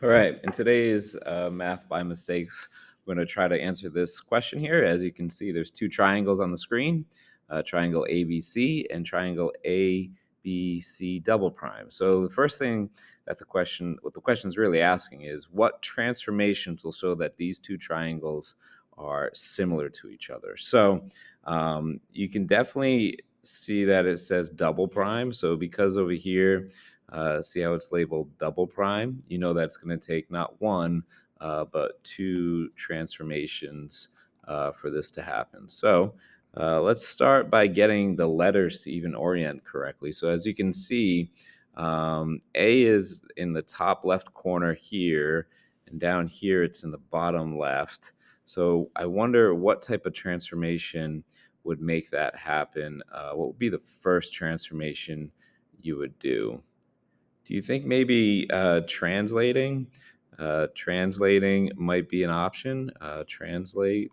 All right, in today's math by mistakes, we're going to try to answer this question here. As you can see, there's two triangles on the screen, triangle ABC and triangle ABC double prime. So the first thing that what the question is really asking is, what transformations will show that these two triangles are similar to each other? So you can definitely see that it says double prime. So because over here, see how it's labeled double prime? You know that's going to take not one, but two transformations for this to happen. So let's start by getting the letters to even orient correctly. So as you can see, A is in the top left corner here, and down here it's in the bottom left. So I wonder what type of transformation would make that happen. What would be the first transformation you would do? Do you think maybe translating? Translating might be an option. Translate.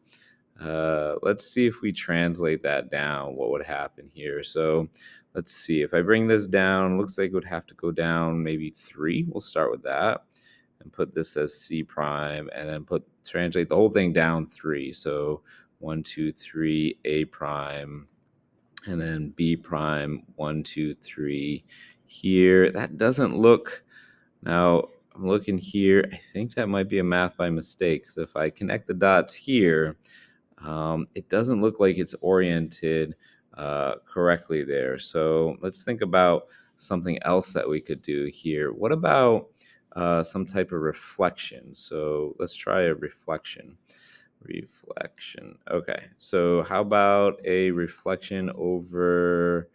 Let's see if we translate that down, what would happen here. So let's see. If I bring this down, looks like it would have to go down maybe 3. We'll start with that and put this as C prime, and then translate the whole thing down 3. So 1, 2, 3, A prime, and then B prime, 1, 2, 3 here. That doesn't look, now I'm looking here, I think that might be a math by mistake, because if I connect the dots here, it doesn't look like it's oriented correctly there. So let's think about something else that we could do here. What about some type of reflection? So let's try a reflection. Okay, so how about a reflection over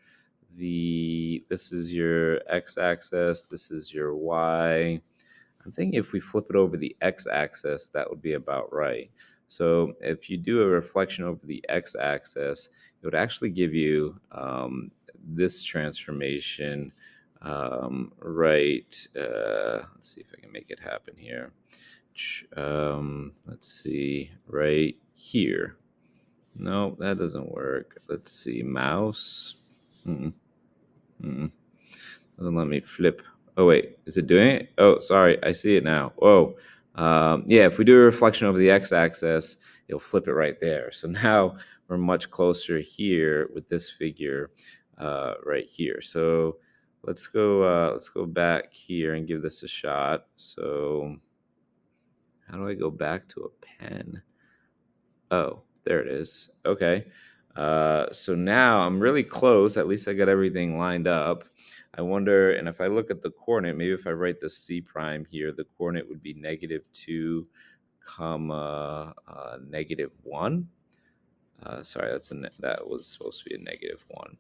this is your x-axis, this is your y. I'm thinking if we flip it over the x-axis, that would be about right. So if you do a reflection over the x-axis, it would actually give you this transformation right. Let's see if I can make it happen here. Let's see, right here. No, that doesn't work. Let's see, mouse. Mm-mm, mm-mm. Doesn't let me flip. Oh wait, is it doing it? Oh, sorry, I see it now. Whoa. Yeah, if we do a reflection over the x-axis, it'll flip it right there. So now we're much closer here with this figure right here. So let's go back here and give this a shot. So how do I go back to a pen? Oh, there it is. Okay. So now I'm really close. At least I got everything lined up. I wonder, and if I look at the coordinate, maybe if I write the C prime here, the coordinate would be -2, comma, -1. Sorry, that was supposed to be a -1.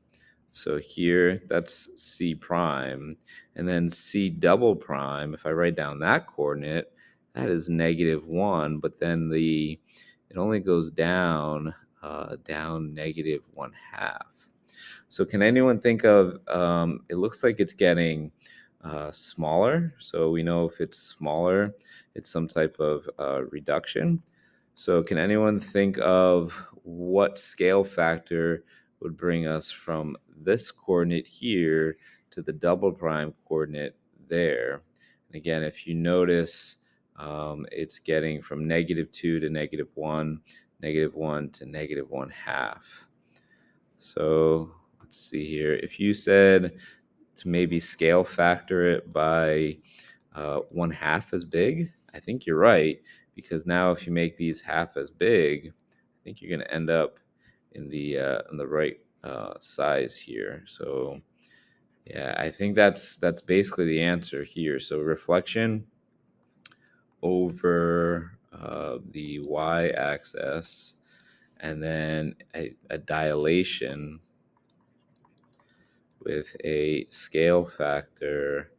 So here, that's C prime. And then C double prime, if I write down that coordinate, that is -1. But then it only goes down, down -1/2. So can anyone think of, it looks like it's getting smaller. So we know if it's smaller, it's some type of reduction. So can anyone think of what scale factor would bring us from this coordinate here to the double prime coordinate there? And again, if you notice, it's getting from -2 to -1, -1 to -1/2. So let's see here. If you said to maybe scale factor it by 1/2 as big, I think you're right, because now if you make these half as big, I think you're going to end up in the right size here. So yeah, I think that's basically the answer here. So reflection over the y-axis, and then a dilation with a scale factor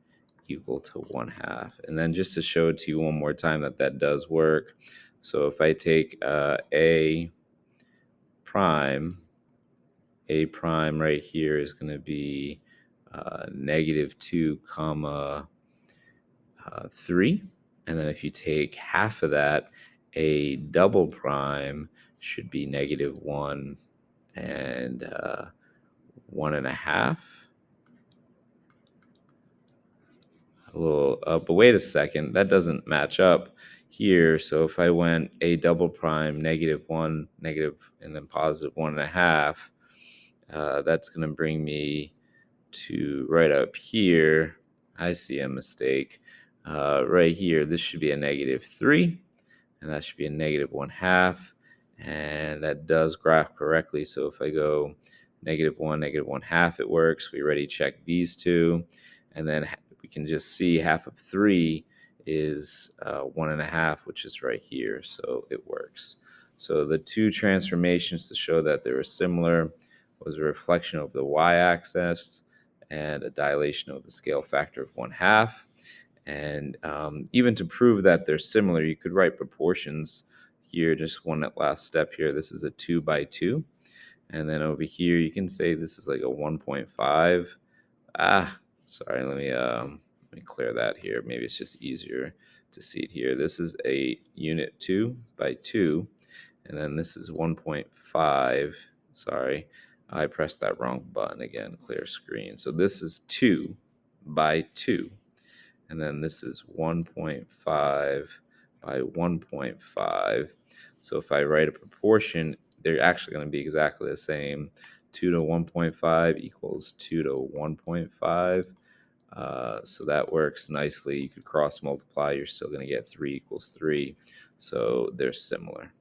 equal to 1/2. And then just to show it to you one more time that does work. So if I take a prime right here is going to be -2, comma 3. And then if you take half of that, a double prime should be -1 and 1/2. a little, but wait a second, that doesn't match up here. So if I went a double prime, -1, negative, and then +1.5, that's going to bring me to right up here. I see a mistake. Right here, this should be a -3, and that should be a -1/2, and that does graph correctly. So if I go -1, -1/2, it works. We already checked these two, and then we can just see half of 3 is 1.5, which is right here, so it works. So the two transformations to show that they were similar was a reflection of the y-axis and a dilation of the scale factor of 1/2. And even to prove that they're similar, you could write proportions here. Just one last step here. This is a 2 by 2. And then over here, you can say this is like a 1.5. Sorry, let me clear that here. Maybe it's just easier to see it here. This is a unit 2 by 2. And then this is 1.5. Sorry, I pressed that wrong button again. Clear screen. So this is 2 by 2. And then this is 1.5 by 1.5. So if I write a proportion, they're actually going to be exactly the same. 2 to 1.5 equals 2 to 1.5. So that works nicely. You could cross multiply. You're still going to get 3 equals 3. So they're similar.